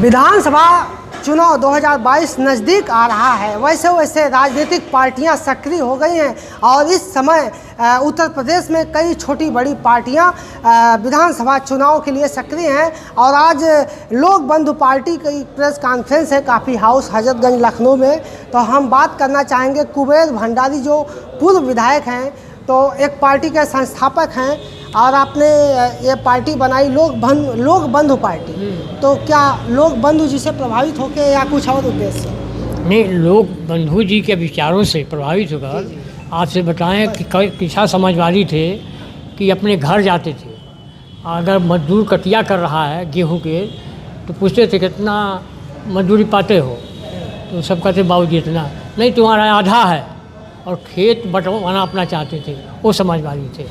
विधानसभा चुनाव 2022 नज़दीक आ रहा है। वैसे वैसे राजनीतिक पार्टियां सक्रिय हो गई हैं और इस समय उत्तर प्रदेश में कई छोटी बड़ी पार्टियां विधानसभा चुनाव के लिए सक्रिय हैं। और आज लोक बंधु पार्टी की प्रेस कॉन्फ्रेंस है काफ़ी हाउस हजरतगंज लखनऊ में। तो हम बात करना चाहेंगे कुबेर भंडारी जो पूर्व विधायक हैं, तो एक पार्टी के संस्थापक हैं और आपने ये पार्टी बनाई लोक बंधु पार्टी। तो क्या लोक बंधु जी से प्रभावित होकर या कुछ और उद्देश्य? नहीं, लोक बंधु जी के विचारों से प्रभावित होकर आपसे बताएं कि किसान समाजवादी थे कि अपने घर जाते थे, अगर मजदूर कटिया कर रहा है गेहूं के तो पूछते थे कितना मजदूरी पाते हो, तो सब कहते बाबूजी इतना नहीं, तुम्हारा आधा है, और खेत बंटवाना अपना चाहते थे। वो समाजवादी थे।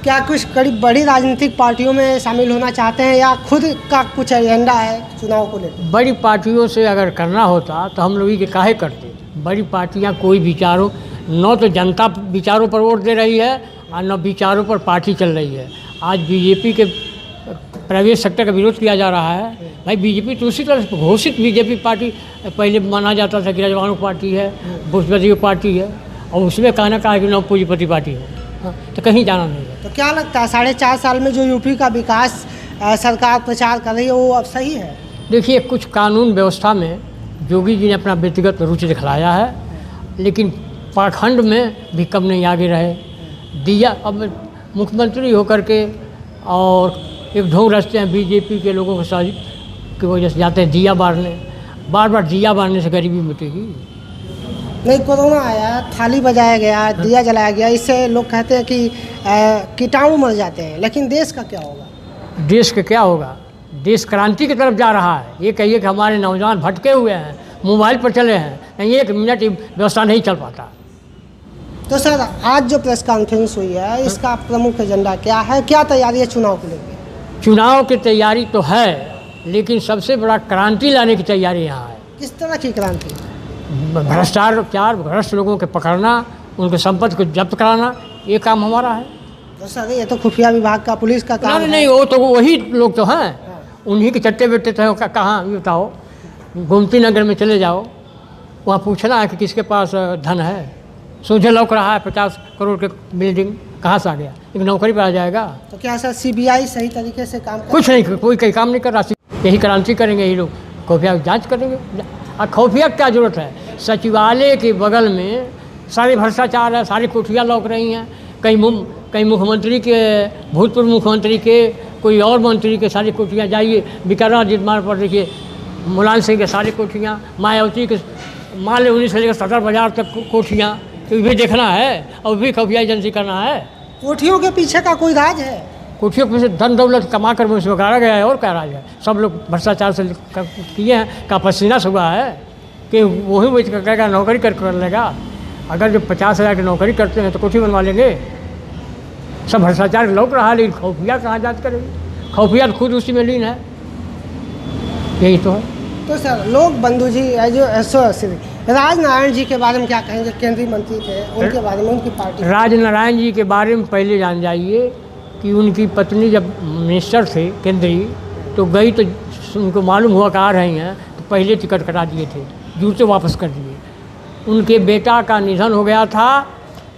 क्या कुछ करीब बड़ी राजनीतिक पार्टियों में शामिल होना चाहते हैं या खुद का कुछ एजेंडा है चुनाव को लेकर? बड़ी पार्टियों से अगर करना होता तो हम लोग ये काहे करते। बड़ी पार्टियां कोई विचारों, न तो जनता विचारों पर वोट दे रही है और न विचारों पर पार्टी चल रही है। आज बीजेपी के प्राइवेट सेक्टर का विरोध किया जा रहा है। भाई बीजेपी तो उसी तरह घोषित बीजेपी पार्टी पहले माना जाता था कि राजवानों की पार्टी है, भूषपति की पार्टी है, और उसमें कहना कहा कि नौ पूंजीपति पार्टी है। हाँ, तो कहीं जाना नहीं है। तो क्या लगता है 4.5 साल में जो यूपी का विकास सरकार प्रचार कर रही है वो अब सही है? देखिए, कुछ कानून व्यवस्था में योगी जी ने अपना व्यक्तिगत रुचि दिखलाया है, लेकिन पाखंड में भी कम नहीं आगे रहे। दिया अब मुख्यमंत्री होकर के और एक ढोंग रचते हैं बीजेपी के लोगों के साथ की वजह से, जाते हैं दिया बारने। बार बार दिया बारने से गरीबी मिटेगी नहीं? कोरोना आया, थाली बजाया गया, दिया जलाया गया, इससे लोग कहते हैं कि कीटाणु मर जाते हैं, लेकिन देश का क्या होगा? देश का क्या होगा? देश क्रांति की तरफ जा रहा है। ये कहिए कि हमारे नौजवान भटके हुए हैं, मोबाइल पर चले हैं, नहीं एक मिनट व्यवस्था नहीं चल पाता। तो सर, आज जो प्रेस कॉन्फ्रेंस हुई है इसका प्रमुख एजेंडा क्या है? क्या तैयारी है चुनाव को लेकर? चुनाव की तैयारी तो है, लेकिन सबसे बड़ा क्रांति लाने की तैयारी यहाँ है। किस तरह की क्रांति? भ्रष्टाचार, भ्रष्ट लोगों के पकड़ना, उनके संपत्ति को जब्त कराना, ये काम हमारा है। तो सर, ये तो खुफिया विभाग का, पुलिस का काम है। नहीं, वो तो वही लोग तो हैं, उन्हीं के चट्टे बेटे थे। कहाँ बताओ, गोमती नगर में चले जाओ, वहाँ पूछना है कि किसके पास धन है। सोझे लौक रहा है 50 करोड़ के बिल्डिंग, कहाँ से आ गया? एक नौकरी पर आ जाएगा। तो क्या सर सीबीआई सही तरीके से काम कर? कुछ नहीं, कोई काम नहीं कर रहा। यही क्रांति करेंगे ये लोग, खुफिया जाँच करेंगे। और खुफिया क्या जरूरत है? सचिवालय के बगल में सारे भ्रष्टाचार है, सारी कोठियाँ लौक रही हैं। कहीं मुख्यमंत्री के, भूतपूर्व मुख्यमंत्री के, कोई और मंत्री के सारी कोठियाँ जाइए। विक्रमादित्य मार्ग पर देखिए, मुलायम सिंह के सारी कोठियाँ, मायावती के मान ले 19 से लेकर 70 बाजार तक कोठियाँ, तो भी देखना है और भी खुफिया एजेंसी करना है। कोठियों के पीछे का कोई राज है? कोठियों के पीछे धन दौलत कमा कर उसमें गाड़ा गया है, और क्या राज है? सब लोग भ्रष्टाचार से किए हैं, का पसीना से हुआ है कि वही कहेगा नौकरी कर लेगा। अगर जो 50,000 की नौकरी करते हैं तो कोठी बनवा लेंगे। सब भ्रष्टाचार लौक रहा है, लेकिन खुफिया कहाँ जांच करेगी? खुफिया तो खुद उसी में लीन है। यही तो है। तो सर, लोक बंधु जी जो राजनारायण जी के बारे में क्या कहेंगे? केंद्रीय मंत्री थे, उनके बारे में, उनकी पार्टी। राजनारायण जी के बारे में पहले जान जाइए कि उनकी पत्नी जब मिनिस्टर थे केंद्रीय, तो गई तो उनको मालूम हुआ कि आ रही हैं, तो पहले टिकट कटा दिए थे, जूते वापस कर दिए। उनके बेटा का निधन हो गया था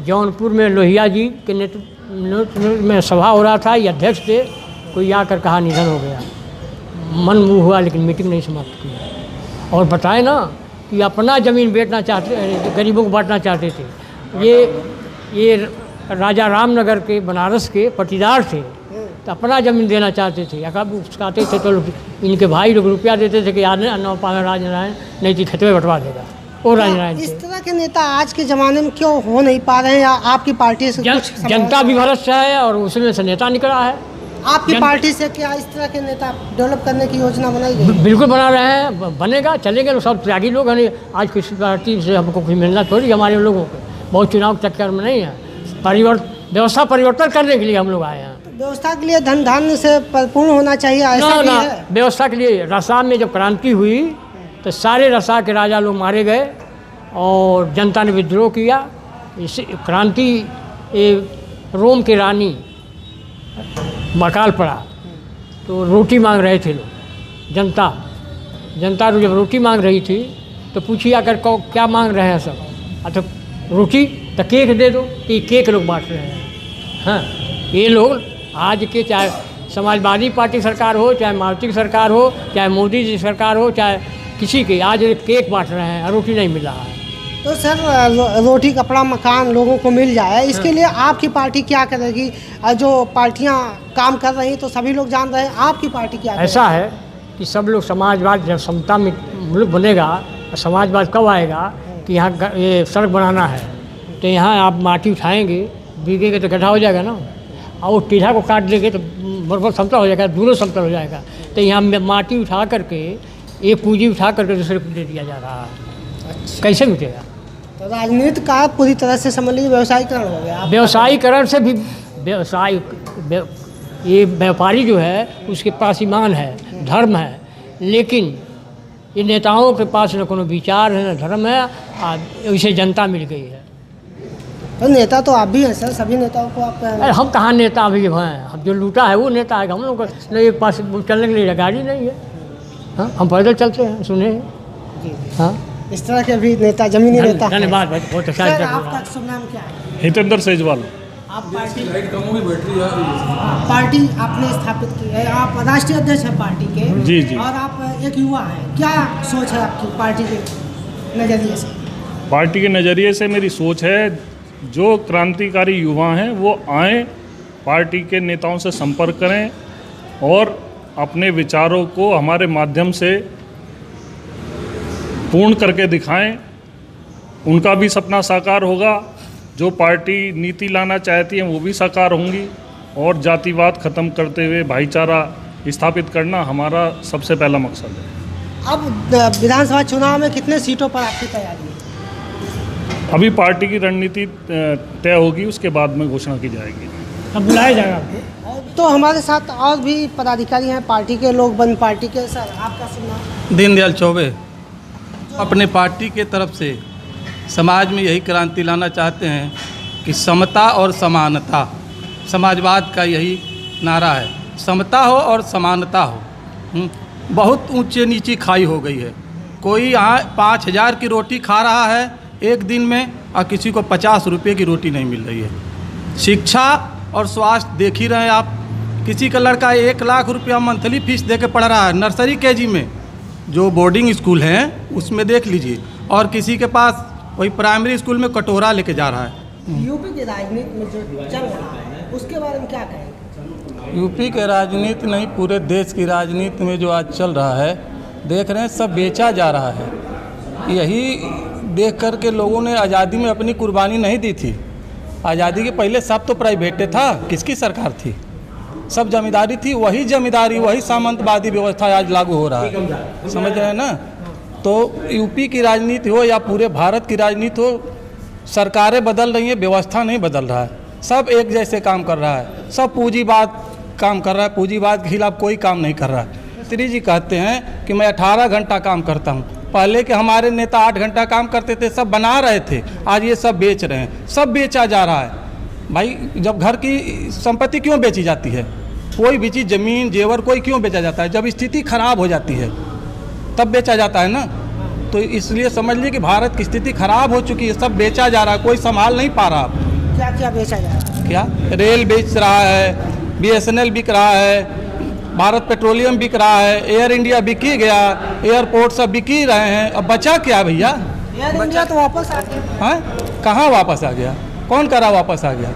जौनपुर में, लोहिया जी के नेतृत्व में सभा हो रहा था, ये अध्यक्ष थे, कोई आकर कहा निधन हो गया। मन मुँह हुआ, लेकिन मीटिंग नहीं समाप्त की। और बताए ना कि अपना ज़मीन बेचना चाहते, गरीबों को बांटना चाहते थे। ये राजा रामनगर के, बनारस के पटीदार थे, तो अपना ज़मीन देना चाहते थे। उसकाते थे तो इनके भाई लोग रुपया देते थे कि आने न पावे राजनारायण, नहीं तो खेत में बंटवा देगा। वो राजनारायण इस तरह के नेता आज के ज़माने में क्यों हो नहीं पा रहे हैं? या आपकी पार्टी से कुछ जनता भी भ्रष्ट है और उसमें से नेता निकला है। आपकी पार्टी से क्या इस तरह के नेता डेवलप करने की योजना बनाई गई? बिल्कुल बना रहे हैं, बनेगा, चलेंगे। लोग सब त्यागी लोग हैं। आज किसी पार्टी से हमको कुछ मिलना थोड़ी, हमारे लोगों को बहुत चुनाव के चक्कर में नहीं है। व्यवस्था परिवर्तन करने के लिए हम लोग आए हैं। तो व्यवस्था के लिए धन धान्य से परिपूर्ण होना चाहिए, ऐसा भी है? व्यवस्था के लिए रसा में जब क्रांति हुई तो सारे रसा के राजा लोग मारे गए और जनता ने विद्रोह किया। इस क्रांति रोम की रानी मकाल पड़ा, तो रोटी मांग रहे थे लोग, जनता। जनता जब रोटी मांग रही थी तो पूछिए अगर क्या मांग रहे हैं सब, तो रोटी तो केक दे दो, तो ये केक लोग बांट रहे हैं। हाँ, ये लोग आज के चाहे समाजवादी पार्टी सरकार हो, चाहे मायावती की सरकार हो, चाहे मोदी जी सरकार हो, चाहे किसी की, आज केक बांट रहे हैं, रोटी नहीं मिल रहा है। तो सर रोटी कपड़ा मकान लोगों को मिल जाए, इसके लिए आपकी पार्टी क्या करेगी? जो पार्टियां काम कर रही तो सभी लोग जान रहे हैं, आपकी पार्टी क्या करेगी? ऐसा है कि सब लोग समाजवाद, जब समता में मुल्क बनेगा, समाजवाद कब आएगा कि यहाँ ये सड़क बनाना है तो यहाँ आप माटी उठाएंगे, बीगेंगे तो गड्ढा हो जाएगा ना, और वो टीढ़ा को काट देंगे तो बराबर समतल हो जाएगा, दोनों समतल हो जाएगा। तो यहाँ माटी उठा करके, ये पूंजी उठा करके दूसरे को दे दिया जा रहा है। अच्छा, कैसे मिटेगा? तो राजनीति का पूरी तरह से समझ लीजिए व्यवसायीकरण हो गया। व्यवसायीकरण से भी ये व्यापारी जो है उसके पास ईमान है, धर्म है, लेकिन ये नेताओं के पास न कोनो विचार है, न धर्म है, इसे जनता मिल गई है। तो नेता तो आप भी हैं सर, सभी नेताओं को आप अरे हम कहाँ नेता अभी हैं, हम जो लूटा है वो नेता है। हम लोग को नहीं, एक पास चलने के लिए गाड़ी नहीं है। हाँ, हम पैदल चलते हैं, सुने हैं। हाँ, इस तरह के भी नेता, जमीनी नेता हैं। धन्यवाद भाई, बहुत अच्छा। सर आपका शुभ नाम क्या है? हितेंद्र सेजवाल। आप पार्टी आपने स्थापित की है, आप राष्ट्रीय अध्यक्ष हैं पार्टी के। जी जी। और आप एक युवा हैं, क्या सोच है आपकी पार्टी के नज़रिए से? पार्टी के नज़रिए से मेरी सोच है, जो क्रांतिकारी युवा हैं वो आएँ, पार्टी के नेताओं से संपर्क करें और अपने विचारों को हमारे माध्यम से पूर्ण करके दिखाएं। उनका भी सपना साकार होगा, जो पार्टी नीति लाना चाहती है वो भी साकार होंगी, और जातिवाद ख़त्म करते हुए भाईचारा स्थापित करना हमारा सबसे पहला मकसद है। अब विधानसभा चुनाव में कितने सीटों पर आपकी तैयारी है? अभी पार्टी की रणनीति तय होगी, उसके बाद में घोषणा की जाएगी। अब बुलाया जाएगा आपको। तो हमारे साथ और भी पदाधिकारी हैं पार्टी के, लोग बंद पार्टी के। सर आपका सुनना। दीनदयाल चौबे अपने पार्टी के तरफ से समाज में यही क्रांति लाना चाहते हैं कि समता और समानता, समाजवाद का यही नारा है, समता हो और समानता हो। बहुत ऊंचे नीची खाई हो गई है। कोई यहाँ 5,000 की रोटी खा रहा है एक दिन में, और किसी को 50 रुपये की रोटी नहीं मिल रही है। शिक्षा और स्वास्थ्य देख ही रहे हैं आप, किसी का लड़का 1 लाख रुपया मंथली फीस दे के पढ़ रहा है नर्सरी केजी में, जो बोर्डिंग स्कूल हैं उसमें देख लीजिए, और किसी के पास वही प्राइमरी स्कूल में कटोरा लेके जा रहा है। यूपी की राजनीति में जो चल रहा है उसके बारे में क्या कहेंगे? यूपी के राजनीति नहीं, पूरे देश की राजनीति में जो आज चल रहा है, देख रहे हैं सब बेचा जा रहा है। यही देख कर के लोगों ने आज़ादी में अपनी कुर्बानी नहीं दी थी। आज़ादी के पहले सब तो प्राइवेट था, किसकी सरकार थी? सब जमींदारी थी। वही जमींदारी, वही सामंतवादी व्यवस्था आज लागू हो रहा है, समझ रहे हैं ना? तो यूपी की राजनीति हो या पूरे भारत की राजनीति हो, सरकारें बदल रही हैं, व्यवस्था नहीं बदल रहा है। सब एक जैसे काम कर रहा है, सब पूंजीवाद काम कर रहा है, पूंजीवाद के खिलाफ कोई काम नहीं कर रहा है। श्री जी कहते हैं कि मैं 18 घंटा काम करता हूँ। पहले के हमारे नेता 8 घंटा काम करते थे, सब बना रहे थे, आज ये सब बेच रहे हैं, सब बेचा जा रहा है। भाई जब घर की संपत्ति क्यों बेची जाती है? कोई भी चीज़, ज़मीन जेवर कोई क्यों बेचा जाता है? जब स्थिति खराब हो जाती है तब बेचा जाता है ना। तो इसलिए समझ लीजिए कि भारत की स्थिति खराब हो चुकी है, सब बेचा जा रहा है, कोई संभाल नहीं पा रहा। क्या क्या बेचा जा रहा है? क्या रेल बेच रहा है, BSNL बिक रहा है, भारत पेट्रोलियम बिक रहा है, एयर इंडिया बिक ही गया, एयरपोर्ट सब बिक ही रहे हैं। अब बचा क्या भैया? एयर इंडिया तो वापस आ गया। हाँ, कहाँ वापस आ गया? कौन करा वापस आ गया?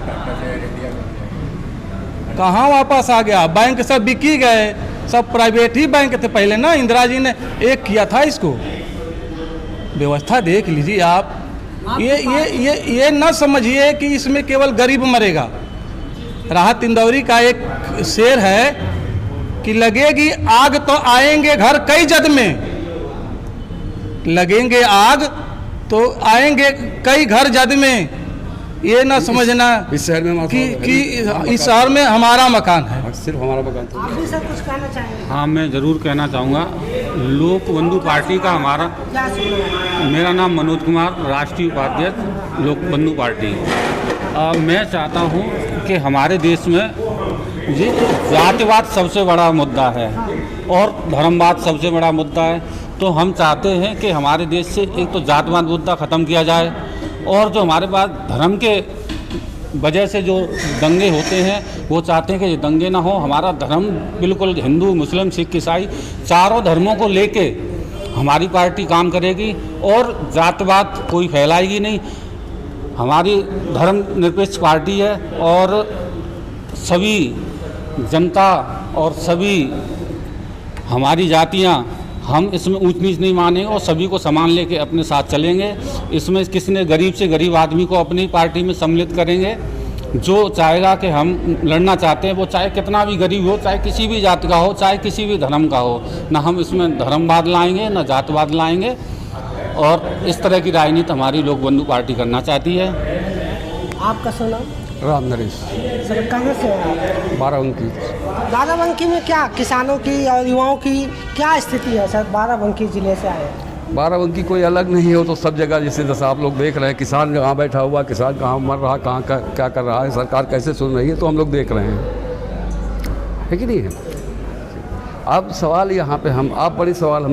कहाँ वापस आ गया? बैंक सब बिक ही गए, सब प्राइवेट ही बैंक थे पहले ना। इंदिरा जी ने एक किया था इसको। व्यवस्था देख लीजिए आप। ये न समझिए कि इसमें केवल गरीब मरेगा। राहत इंदौरी का एक शेर है कि लगेगी आग तो आएंगे घर कई जद में, लगेंगे आग तो आएंगे कई घर जद में। ये ना समझना इस शहर में कि इस शहर में हमारा मकान है, सिर्फ हमारा मकान। आप भी सर कुछ कहना चाहेंगे? हाँ, मैं ज़रूर कहना चाहूँगा। लोक बंधु पार्टी का हमारा, क्या सुना? मेरा नाम मनोज कुमार, राष्ट्रीय उपाध्यक्ष लोक बंधु पार्टी। मैं चाहता हूँ कि हमारे देश में जी जातिवाद सबसे बड़ा मुद्दा है और धर्मवाद सबसे बड़ा मुद्दा है। तो हम चाहते हैं कि हमारे देश से एक तो जातवाद मुद्दा ख़त्म किया जाए, और जो हमारे पास धर्म के वजह से जो दंगे होते हैं वो चाहते हैं कि ये दंगे ना हो। हमारा धर्म बिल्कुल हिंदू, मुस्लिम, सिख, ईसाई चारों धर्मों को लेके हमारी पार्टी काम करेगी और जातवाद कोई फैलाएगी नहीं। हमारी धर्मनिरपेक्ष पार्टी है और सभी जनता और सभी हमारी जातियां, हम इसमें ऊंच नीच नहीं मानेंगे और सभी को समान लेके अपने साथ चलेंगे। इसमें किसी ने गरीब से गरीब आदमी को अपनी पार्टी में सम्मिलित करेंगे। जो चाहेगा कि हम लड़ना चाहते हैं वो चाहे कितना भी गरीब हो, चाहे किसी भी जाति का हो, चाहे किसी भी धर्म का हो, ना हम इसमें धर्मवाद लाएंगे ना जातवाद लाएंगे। और इस तरह की राजनीति हमारी लोक बंधु पार्टी करना चाहती है। आपका सुना? राम नरेश, सर कहाँ से हैं आप? बाराबंकी। बाराबंकी में क्या किसानों की और युवाओं की क्या स्थिति है सर? बाराबंकी जिले से आए हैं। बाराबंकी कोई अलग नहीं हो तो सब जगह जैसे आप लोग देख रहे हैं, किसान कहाँ बैठा हुआ, किसान कहाँ मर रहा, कहाँ क्या कर रहा है, सरकार कैसे सुन रही है, तो हम लोग देख रहे हैं, है कि नहीं है? अब सवाल यहाँ पे आप बड़ी सवाल हम